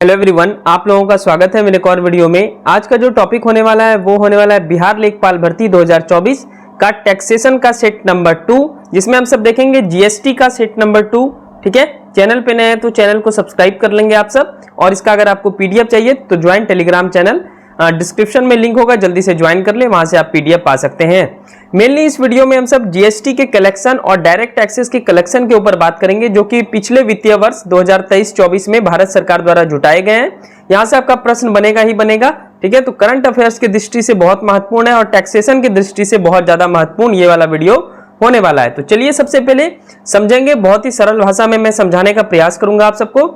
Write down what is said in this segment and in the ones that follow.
Hello everyone, आप लोगों का स्वागत है मेरे एक और वीडियो में। आज का जो टॉपिक होने वाला है वो होने वाला है बिहार लेखपाल भर्ती 2024 का टैक्सेशन का सेट नंबर 2, जिसमें हम सब देखेंगे जीएसटी का सेट नंबर 2। ठीक है, चैनल पे नए हैं तो चैनल को सब्सक्राइब कर लेंगे आप सब। और इसका अगर आपको पीडीएफ चाहिए तो ज्वाइन टेलीग्राम चैनल, डिस्क्रिप्शन में लिंक होगा, जल्दी से ज्वाइन कर ले, वहां से आप पीडीएफ पा सकते हैं। मेनली इस वीडियो में हम सब जीएसटी के कलेक्शन और डायरेक्ट टैक्सेस के कलेक्शन के ऊपर बात करेंगे, जो कि पिछले वित्तीय वर्ष 2023-24 में भारत सरकार द्वारा जुटाए गए हैं। यहां से आपका प्रश्न बनेगा ही बनेगा। ठीक है, तो करंट अफेयर्स की दृष्टि से बहुत महत्वपूर्ण है और टैक्सेशन की दृष्टि से बहुत ज्यादा महत्वपूर्ण ये वाला वीडियो होने वाला है। तो चलिए सबसे पहले समझेंगे, बहुत ही सरल भाषा में मैं समझाने का प्रयास करूंगा आप सबको।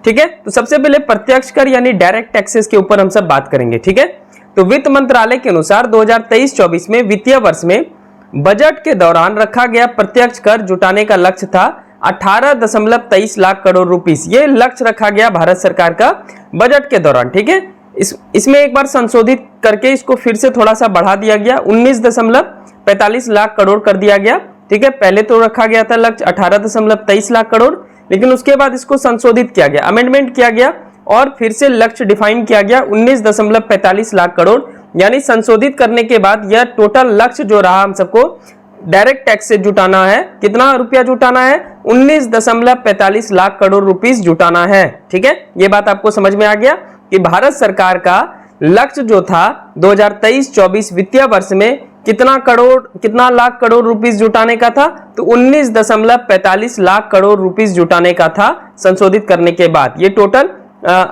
ठीक है, तो सबसे पहले प्रत्यक्ष कर यानी डायरेक्ट टैक्सेस के ऊपर हम सब बात करेंगे। ठीक है, तो वित्त मंत्रालय के अनुसार 2023-24 में वित्तीय वर्ष में बजट के दौरान रखा गया प्रत्यक्ष कर जुटाने का लक्ष्य था 18.23 लाख करोड़ रुपीस। ये लक्ष्य रखा गया भारत सरकार का बजट के दौरान। ठीक है, इसमें एक बार संशोधित करके इसको फिर से थोड़ा सा बढ़ा दिया गया, 19.45 लाख करोड़ कर दिया गया। ठीक है, पहले तो रखा गया था लक्ष्य 18.23 लाख करोड़, लेकिन उसके बाद इसको संशोधित किया गया, अमेंडमेंट किया गया और फिर से लक्ष्य डिफाइन किया गया 19.45 लाख करोड़। यानी संशोधित करने के बाद यह टोटल लक्ष्य जो रहा हम सबको डायरेक्ट टैक्स से जुटाना है, कितना रुपया जुटाना है, 19.45 लाख करोड़ रुपीस जुटाना है। ठीक है, ये बात आपको समझ में आ गया कि भारत सरकार का लक्ष्य जो था 2023-24 वित्तीय वर्ष में कितना लाख करोड़ रुपीस जुटाने का था, तो 19.45 लाख करोड़ रुपीस जुटाने का था संशोधित करने के बाद। ये टोटल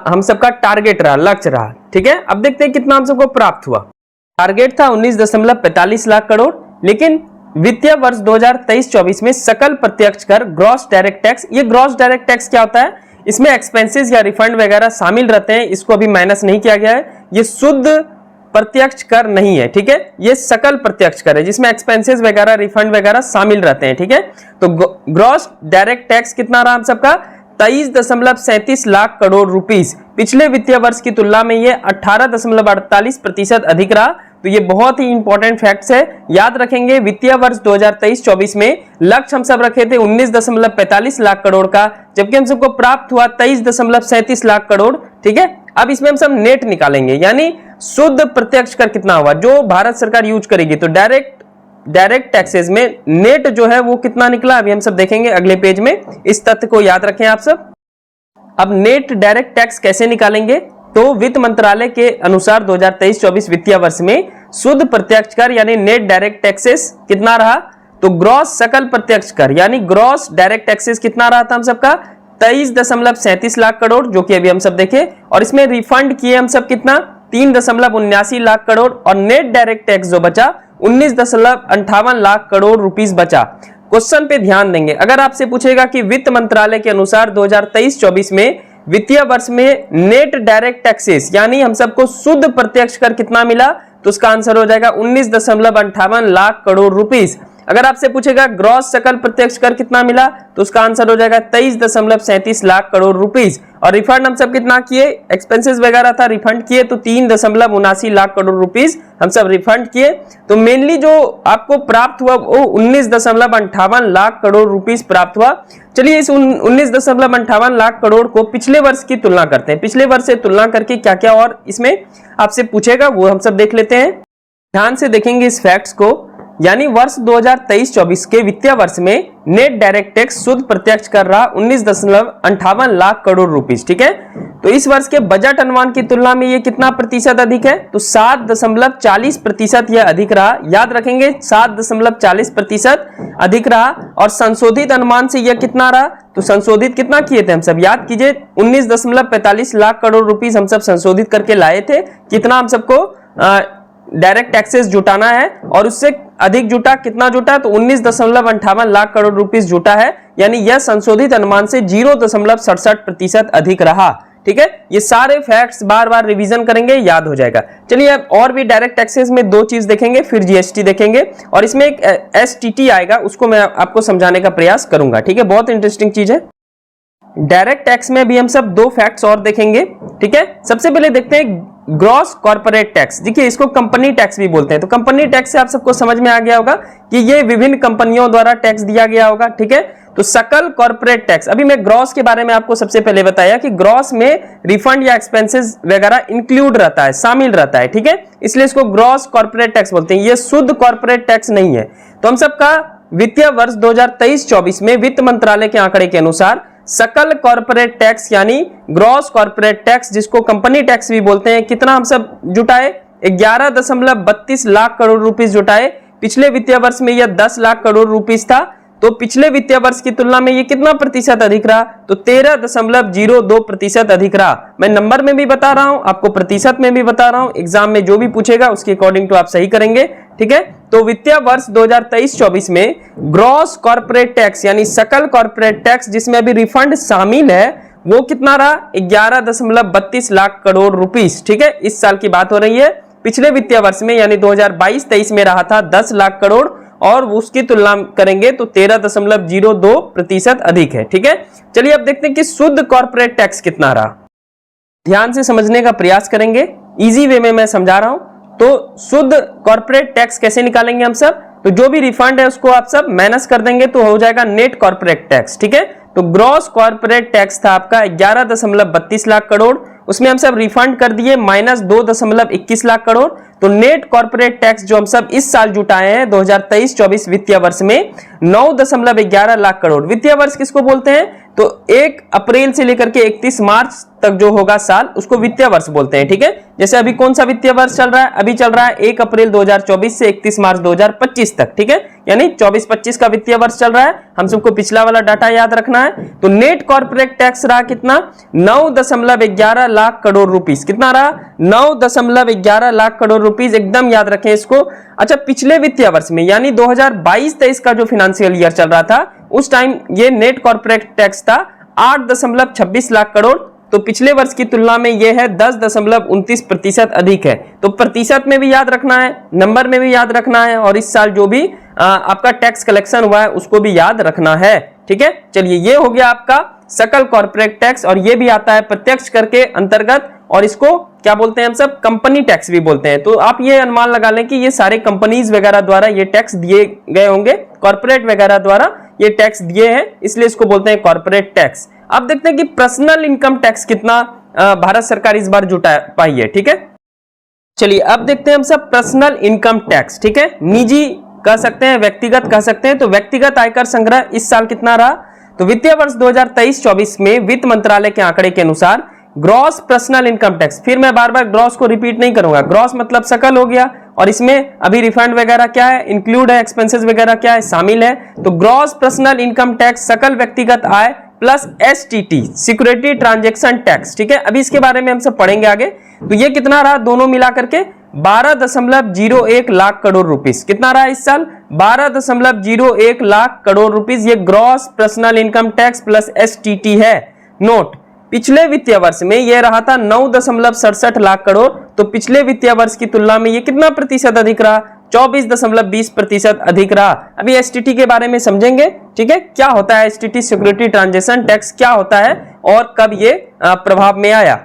हम सबका टारगेट रहा, लक्ष्य रहा। ठीक है, अब देखते हैं कितना हम सबको प्राप्त हुआ। टारगेट था 19.45 लाख करोड़, लेकिन वित्तीय वर्ष 2023-24 में सकल प्रत्यक्ष कर ग्रॉस डायरेक्ट टैक्स, ये ग्रॉस डायरेक्ट टैक्स क्या होता है, इसमें एक्सपेंसेस या रिफंड वगैरह शामिल रहते हैं, इसको अभी माइनस नहीं किया गया है। ये शुद्ध प्रत्यक्ष कर नहीं है। ठीक है, ये सकल प्रत्यक्ष कर है जिसमें एक्सपेंसेस वगैरह रिफंड वगैरह शामिल रहते हैं। ठीक है, तो ग्रॉस डायरेक्ट टैक्स कितना रहा हम सबका, 23.37 लाख करोड़ रुपीस। पिछले वित्तीय वर्ष की तुलना में ये 18.48% अधिक रहा। तो ये बहुत ही इंपॉर्टेंट फैक्ट्स है, याद रखेंगे। वित्तीय वर्ष 2023-24 में लक्ष्य हम सब रखे थे 19.45 लाख करोड़ का, जबकि हम सबको प्राप्त हुआ 23.37 लाख करोड़। ठीक है, अब इसमें हम सब नेट निकालेंगे, यानी शुद्ध प्रत्यक्ष कर कितना हुआ जो भारत सरकार यूज करेगी। तो डायरेक्ट टैक्सेस में नेट जो है वो कितना निकला, अभी हम सब देखेंगे अगले पेज में। इस तथ्य को याद रखें आप सब। अब नेट डायरेक्ट टैक्स कैसे निकालेंगे, तो वित्त मंत्रालय के अनुसार 2023-24 वित्तीय वर्ष में शुद्ध प्रत्यक्ष कर यानी नेट डायरेक्ट टैक्सेस कितना रहा, तो ग्रॉस सकल प्रत्यक्ष कर यानी ग्रॉस डायरेक्ट टैक्सेस कितना रहा था हम सबका, 23.37 लाख करोड़, जो कि अभी हम सब देखे। और इसमें रिफंड किए हम सब कितना, 3.79 लाख करोड़, और नेट डायरेक्ट टैक्स जो बचा 19.58 लाख करोड़ रुपीस बचा। क्वेश्चन पे ध्यान देंगे, अगर आपसे पूछेगा कि वित्त मंत्रालय के अनुसार 2023-24 में वित्तीय वर्ष में नेट डायरेक्ट टैक्सेस यानी हम सबको शुद्ध प्रत्यक्ष कर कितना मिला, तो उसका आंसर हो जाएगा 19.58 लाख करोड़ रुपीस। अगर आपसे पूछेगा ग्रॉस सकल प्रत्यक्ष कर कितना मिला, तो उसका आंसर हो जाएगा 23.37 लाख करोड़ रुपीस। और रिफंड हम सब कितना किए, एक्सपेंसेस वगैरह था रिफंड किए, तो 3.79 लाख करोड़ रुपीस हम सब रिफंड किए। तो मेनली जो आपको प्राप्त हुआ वो 19.58 लाख करोड़ रुपीस प्राप्त हुआ। चलिए इस 19.58 लाख करोड़ को पिछले वर्ष की तुलना करते हैं, पिछले वर्ष से तुलना करके क्या क्या और इसमें आपसे पूछेगा वो हम सब देख लेते हैं। ध्यान से देखेंगे इस फैक्ट्स को, यानी वर्ष 2023-24 के वित्तीय वर्ष में नेट डायरेक्ट टैक्स शुद्ध प्रत्यक्ष कर रहा 19.58 लाख करोड़ रुपीस। ठीक है, तो इस वर्ष के बजट अनुमान की तुलना में ये कितना प्रतिशत अधिक है, तो 7.40% यह अधिक रहा। याद रखेंगे 7.40% अधिक रहा। और संशोधित अनुमान से यह कितना रहा, तो संशोधित कितना किए थे हम सब, याद कीजिए 19.45 लाख करोड़ रुपीस हम सब संशोधित करके लाए थे। कितना हम सबको डायरेक्ट टैक्सेस जुटाना है और उससे अधिक जुटा, कितना जुटा, तो 19.58 लाख करोड़ रुपीस जुटा है। यानी यह संशोधित अनुमान से 0.67% अधिक रहा। ठीक है, ये सारे फैक्ट्स बार बार रिवीजन करेंगे, याद हो जाएगा। चलिए अब और भी डायरेक्ट टैक्सेस में दो चीज देखेंगे, फिर जीएसटी देखेंगे और इसमें एक एसटीटी आएगा, उसको मैं आपको समझाने का प्रयास करूंगा। ठीक है, बहुत इंटरेस्टिंग चीज है। डायरेक्ट टैक्स में भी हम सब दो फैक्ट्स और देखेंगे। ठीक है, सबसे पहले देखते हैं ग्रॉस कॉर्पोरेट टैक्स, देखिए इसको कंपनी टैक्स भी बोलते हैं। तो कंपनी टैक्स से आप सबको समझ में आ गया होगा कि ये विभिन्न कंपनियों द्वारा टैक्स दिया गया होगा, ठीक है। तो सकल कॉर्पोरेट टैक्स, अभी मैं ग्रॉस के बारे में आपको सबसे पहले बताया कि ग्रॉस में रिफंड या एक्सपेंसेस वगैरह इंक्लूड रहता है, शामिल रहता है, ठीक है, इसलिए इसको ग्रॉस कॉर्पोरेट टैक्स बोलते हैं। ये शुद्ध कॉर्पोरेट टैक्स नहीं है। तो हम सबका वित्तीय वर्ष 2023-24 में वित्त मंत्रालय के आंकड़े के अनुसार सकल कॉर्पोरेट टैक्स यानी ग्रॉस कॉर्पोरेट टैक्स, जिसको कंपनी टैक्स भी बोलते हैं, कितना हम सब जुटाए? 11.32 लाख करोड़ रुपीस जुटाए। पिछले वित्तीय वर्ष में यह 10 लाख करोड़ रुपीस था। तो पिछले वित्तीय वर्ष की तुलना में ये कितना प्रतिशत अधिक रहा? तो 13.02% अधिक रहा। मैं नंबर में भी बता रहा हूं, आपको प्रतिशत में भी बता रहा हूं। एग्जाम में जो भी पूछेगा उसके अकॉर्डिंग तो आप सही करेंगे, ठीक है। तो वित्तीय वर्ष 2023-24 में ग्रॉस कॉर्पोरेट टैक्स यानी सकल कॉर्पोरेट टैक्स, जिसमें अभी रिफंड शामिल है, वो कितना रहा? 11.32 लाख करोड़ रुपीस, ठीक है। इस साल की बात हो रही है। पिछले वित्तीय वर्ष में यानी 2022-23 में रहा था 10 लाख करोड़, और उसकी तुलना करेंगे तो 13.02% अधिक है, ठीक है। चलिए अब देखते हैं कि शुद्ध कॉर्पोरेट टैक्स कितना रहा। ध्यान से समझने का प्रयास करेंगे, इजी वे में मैं समझा रहा हूं। तो शुद्ध कॉर्पोरेट टैक्स कैसे निकालेंगे हम सब? तो जो भी रिफंड है उसको आप सब माइनस कर देंगे तो हो जाएगा नेट कॉर्पोरेट टैक्स, ठीक है। तो ग्रॉस कॉर्पोरेट टैक्स था आपका 11.32 लाख करोड़, उसमें हम सब रिफंड कर दिए माइनस 2.21 लाख करोड़। तो नेट कॉर्पोरेट टैक्स जो हम सब इस साल जुटाए हैं 2023-24 वित्तीय वर्ष में 9.11 लाख करोड़। वित्तीय वर्ष किसको बोलते हैं? तो 1 अप्रैल से लेकर के 31 मार्च तक जो होगा साल, उसको वित्तीय वर्ष बोलते हैं, ठीक है। जैसे अभी कौन सा वित्तीय वर्ष चल रहा है? अभी चल रहा है 1 अप्रैल 2024 से 31 मार्च 2025 तक, ठीक है, यानी 24-25 का वित्तीय वर्ष चल रहा है। हम सबको पिछला वाला डाटा याद रखना है। तो नेट कॉर्पोरेट टैक्स रहा कितना? 9.11 लाख करोड़ रुपीस। कितना रहा? 9.11 लाख करोड़ रुपीस, एकदम याद रखें इसको। अच्छा, पिछले वित्तीय वर्ष में यानी 2022-23 का जो फाइनेंशियल ईयर चल रहा था, उस टाइम ये नेट कॉर्पोरेट टैक्स था 8.26 लाख करोड़। तो पिछले वर्ष की तुलना में यह है 10.29% अधिक है। तो प्रतिशत में भी याद रखना है, नंबर में भी याद रखना है, और इस साल जो भी आपका टैक्स कलेक्शन हुआ है उसको भी याद रखना है, ठीक है। चलिए, ये हो गया आपका सकल कॉर्पोरेट टैक्स, और ये भी आता है प्रत्यक्ष कर के अंतर्गत, और इसको क्या बोलते हैं हम सब? कंपनी टैक्स भी बोलते हैं। तो आप ये अनुमान लगा लें कि ये सारे कंपनीज वगैरह द्वारा ये टैक्स दिए गए होंगे, कॉर्पोरेट वगैरह द्वारा ये टैक्स दिए हैं, इसलिए इसको बोलते हैं कॉर्पोरेट टैक्स। अब देखते हैं कि पर्सनल इनकम टैक्स कितना भारत सरकार इस बार जुटा पाई है, ठीक है। चलिए अब देखते हैं हम सब पर्सनल इनकम टैक्स, ठीक है। निजी कह सकते हैं, व्यक्तिगत कह सकते हैं। तो व्यक्तिगत आयकर संग्रह इस साल कितना रहा? तो वित्तीय वर्ष 2023-24 में वित्त मंत्रालय के आंकड़े के अनुसार ग्रॉस पर्सनल इनकम टैक्स, फिर मैं बार बार ग्रॉस को रिपीट नहीं करूंगा, ग्रॉस मतलब सकल हो गया, और इसमें अभी रिफंड वगैरह क्या है? इंक्लूड है, एक्सपेंसेस वगैरह क्या है? शामिल है। तो ग्रॉस पर्सनल इनकम टैक्स सकल व्यक्तिगत आय plus STT security transaction tax, ठीक है। अभी इसके बारे में हम सब पढ़ेंगे आगे। तो ये कितना रहा दोनों मिला करके? 12.01 लाख करोड़ रुपीस। कितना रहा इस साल? 12.01 लाख करोड़ रुपीस। ये gross personal income tax plus STT है। नोट, पिछले वित्तीय वर्ष में यह रहा था 9.67 लाख करोड़। तो पिछले वित्तीय वर्ष की तुलना में ये कितना प्रतिशत अधिक रहा? 24.20% अधिक रहा। अभी एसटीटी के बारे में समझेंगे, ठीक है। क्या होता है एसटीटी सिक्योरिटी ट्रांजैक्शन टैक्स, क्या होता है और कब ये प्रभाव में आया?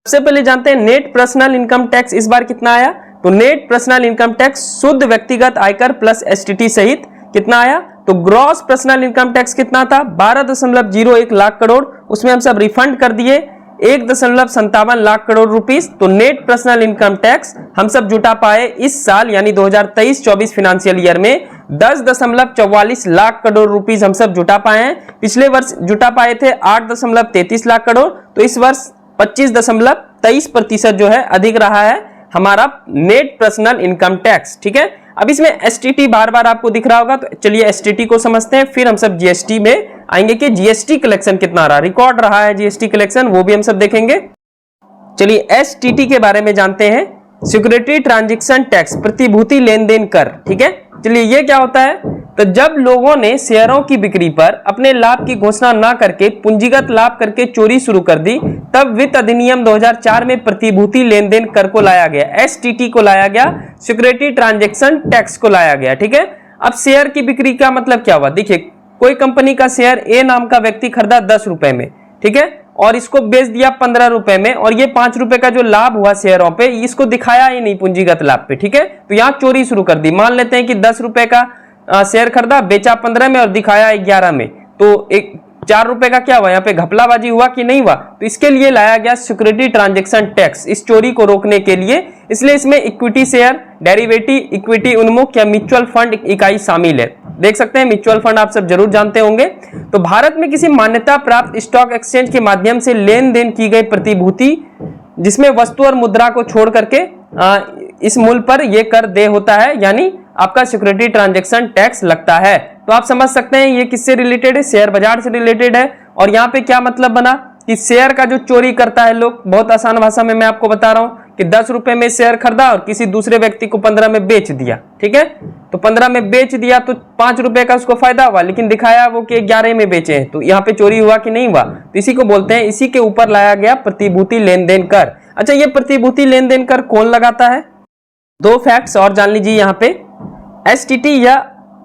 सबसे पहले जानते हैं नेट पर्सनल इनकम टैक्स इस बार कितना आया। तो नेट पर्सनल इनकम टैक्स शुद्ध व्यक्तिगत आयकर प्लस एसटीटी सहित कितना आया? तो ग्रॉस पर्सनल इनकम टैक्स कितना था? 12.01 लाख करोड़। उसमें हम सब रिफंड कर दिए 1.57 लाख करोड़ रुपीस। तो नेट पर्सनल इनकम टैक्स हम सब जुटा पाए इस साल यानी 2023-24 फाइनेंशियल ईयर में 10.44 लाख करोड़ रुपीस हम सब जुटा पाए हैं। पिछले वर्ष जुटा पाए थे 8.33 लाख करोड़। तो इस वर्ष 25.23% जो है अधिक रहा है हमारा नेट पर्सनल इनकम टैक्स, ठीक है। अब इसमें एसटीटी बार बार आपको दिख रहा होगा, तो चलिए एसटीटी को समझते हैं, फिर हम सब जीएसटी में आएंगे कि जीएसटी कलेक्शन कितना रहा, रिकॉर्ड रहा है जीएसटी कलेक्शन, वो भी हम सब देखेंगे। चलिए एसटीटी के बारे में जानते हैं। सिक्योरिटी ट्रांजैक्शन टैक्स, प्रतिभूति लेन देन कर, ठीक है। चलिए ये क्या होता है? तो जब लोगों ने शेयरों की बिक्री पर अपने लाभ की घोषणा ना करके पूंजीगत लाभ करके चोरी शुरू कर दी, तब वित्त अधिनियम 2004 में प्रतिभूति लेन देन कर को लाया गया, एसटीटी को लाया गया, सिक्योरिटी ट्रांजैक्शन टैक्स को लाया गया, ठीक है। अब शेयर की बिक्री का मतलब क्या हुआ? देखिए, कोई कंपनी का शेयर ए नाम का व्यक्ति खरीदा 10 रुपए में, ठीक है, और इसको बेच दिया 15 रुपए में, और ये 5 रुपए का जो लाभ हुआ शेयरों पे इसको दिखाया ही नहीं पूंजीगत लाभ पे, ठीक है। तो यहाँ चोरी शुरू कर दी। मान लेते हैं कि 10 रुपए का शेयर खरीदा, बेचा 15 में और दिखाया 11 में, तो एक 4 रुपए का क्या हुआ, यहाँ पे घपलाबाजी हुआ कि नहीं हुआ। तो इसके लिए लाया गया सिक्योरिटी ट्रांजैक्शन टैक्स, इस चोरी को रोकने के लिए। इसलिए इसमें इक्विटी शेयर, डेरिवेटिव, इक्विटी उन्मुख या म्यूचुअल फंड इकाई शामिल है। देख सकते हैं म्यूचुअल फंड आप सब जरूर जानते होंगे। तो भारत में किसी मान्यता प्राप्त स्टॉक एक्सचेंज के माध्यम से लेन देन की गई प्रतिभूति जिसमें वस्तु और मुद्रा को छोड़ करके इस मूल्य पर यह कर देय होता है, यानी आपका सिक्योरिटी ट्रांजैक्शन टैक्स लगता है। तो आप समझ सकते हैं ये किससे रिलेटेड है, शेयर बाजार से रिलेटेड है। और यहाँ पे क्या मतलब बना कि शेयर का जो चोरी करता है लोग, बहुत आसान भाषा में मैं आपको बता रहा हूं कि 10 रुपए में शेयर खरीदा और किसी दूसरे व्यक्ति को 15 में बेच दिया, ठीक है। तो 15 में बेच दिया तो 5 रुपए का उसको फायदा हुआ, लेकिन दिखाया वो कि 11 में बेचे हैं। तो यहाँ पे चोरी हुआ कि नहीं हुआ, तो इसी को बोलते हैं, इसी के ऊपर लाया गया प्रतिभूति लेन देन कर। अच्छा, ये प्रतिभूति लेन देन कर कौन लगाता है, 2 फैक्ट्स और जान लीजिए यहाँ पे। एसटीटी या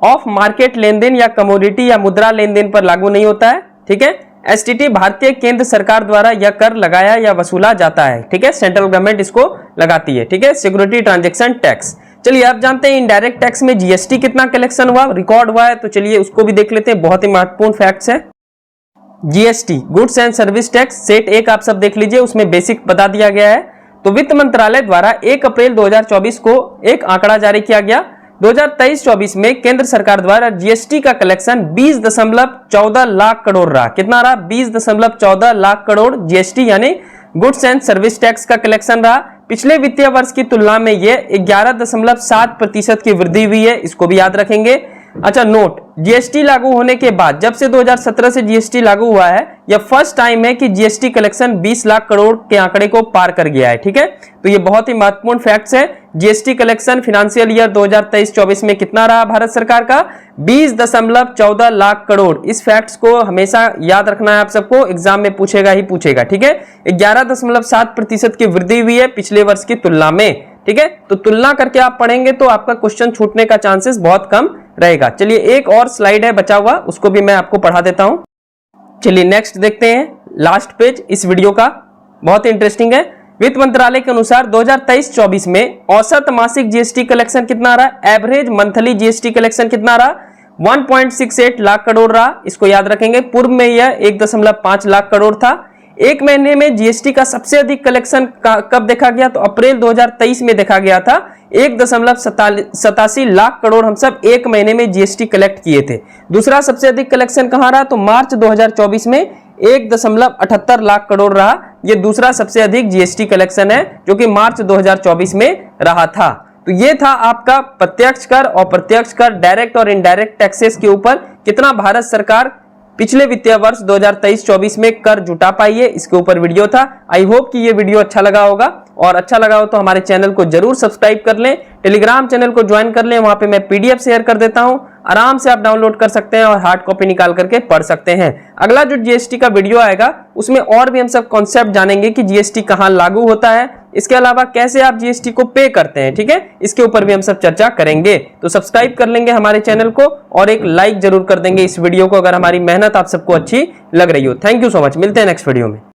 ऑफ मार्केट लेन देन या कमोडिटी या मुद्रा लेन देन पर लागू नहीं होता है, ठीक है। एसटीटी भारतीय केंद्र सरकार द्वारा यह कर लगाया या वसूला जाता है, ठीक है। सेंट्रल गवर्नमेंट इसको लगाती है, ठीक है, सिक्योरिटी ट्रांजैक्शन टैक्स। चलिए आप जानते हैं इनडायरेक्ट टैक्स में जीएसटी कितना कलेक्शन हुआ, रिकॉर्ड हुआ है, तो चलिए उसको भी देख लेते हैं, बहुत ही महत्वपूर्ण फैक्ट्स है। GST goods and service tax set 1 आप सब देख लीजिए, उसमें बेसिक बता दिया गया है। तो वित्त मंत्रालय द्वारा 1 अप्रैल 2024 को एक आंकड़ा जारी किया गया। 2023-24 में केंद्र सरकार द्वारा जीएसटी का कलेक्शन 20.14 लाख करोड़ रहा। कितना रहा, 20.14 लाख करोड़ जीएसटी यानी गुड्स एंड सर्विस टैक्स का कलेक्शन रहा। पिछले वित्तीय वर्ष की तुलना में यह 11.7% की वृद्धि हुई है, इसको भी याद रखेंगे। अच्छा नोट, जीएसटी लागू होने के बाद, जब से 2017 से जीएसटी लागू हुआ है, यह फर्स्ट टाइम है कि जीएसटी कलेक्शन 20 लाख करोड़ के आंकड़े को पार कर गया है, ठीक है। तो ये बहुत ही महत्वपूर्ण फैक्ट्स है। जीएसटी कलेक्शन फिनेंशियल ईयर 2023-24 में कितना रहा भारत सरकार का, 20.14 लाख करोड़। इस फैक्ट्स को हमेशा याद रखना है आप सबको, एग्जाम में पूछेगा ही पूछेगा, ठीक है। 11.7% की वृद्धि हुई है पिछले वर्ष की तुलना में, ठीक है। तो तुलना करके आप पढ़ेंगे तो आपका क्वेश्चन छूटने का चांसेस बहुत कम रहेगा। चलिए एक और स्लाइड है बचा हुआ, उसको भी मैं आपको पढ़ा देता हूं। चलिए नेक्स्ट देखते हैं, लास्ट पेज इस वीडियो का बहुत ही इंटरेस्टिंग है। वित्त मंत्रालय के अनुसार 2023-24 में औसत मासिक जीएसटी कलेक्शन कितना रहा, एवरेज मंथली जीएसटी कलेक्शन कितना रहा, 1.68 लाख करोड़ रहा। इसको याद रखेंगे, पूर्व में यह 1.5 लाख करोड़ था। एक महीने में जीएसटी का सबसे अधिक कलेक्शन कब देखा गया, तो अप्रैल 2023 में देखा गया था। 1.87 लाख करोड़ हम सब एक महीने में जीएसटी कलेक्ट किए थे। दूसरा सबसे अधिक कलेक्शन कहां रहा, तो मार्च 2024 में 1.78 लाख करोड़ रहा। यह दूसरा सबसे अधिक जीएसटी कलेक्शन है जो कि मार्च 2024 में रहा था। तो ये था आपका प्रत्यक्ष कर और अप्रत्यक्ष कर, डायरेक्ट और इनडायरेक्ट टैक्सेस के ऊपर कितना भारत सरकार पिछले वित्तीय वर्ष 2023-24 में कर जुटा पाई है, इसके ऊपर वीडियो था। आई होप कि ये वीडियो अच्छा लगा होगा, और अच्छा लगा हो तो हमारे चैनल को जरूर सब्सक्राइब कर लें, टेलीग्राम चैनल को ज्वाइन कर लें, वहां पे मैं पीडीएफ शेयर कर देता हूं, आराम से आप डाउनलोड कर सकते हैं और हार्ड कॉपी निकाल करके पढ़ सकते हैं। अगला जो जीएसटी का वीडियो आएगा उसमें और भी हम सब कॉन्सेप्ट जानेंगे कि जीएसटी कहां लागू होता है, इसके अलावा कैसे आप जीएसटी को पे करते हैं, ठीक है, इसके ऊपर भी हम सब चर्चा करेंगे। तो सब्सक्राइब कर लेंगे हमारे चैनल को और एक लाइक जरूर कर देंगे इस वीडियो को अगर हमारी मेहनत आप सबको अच्छी लग रही हो। थैंक यू सो मच, मिलते हैं नेक्स्ट वीडियो में।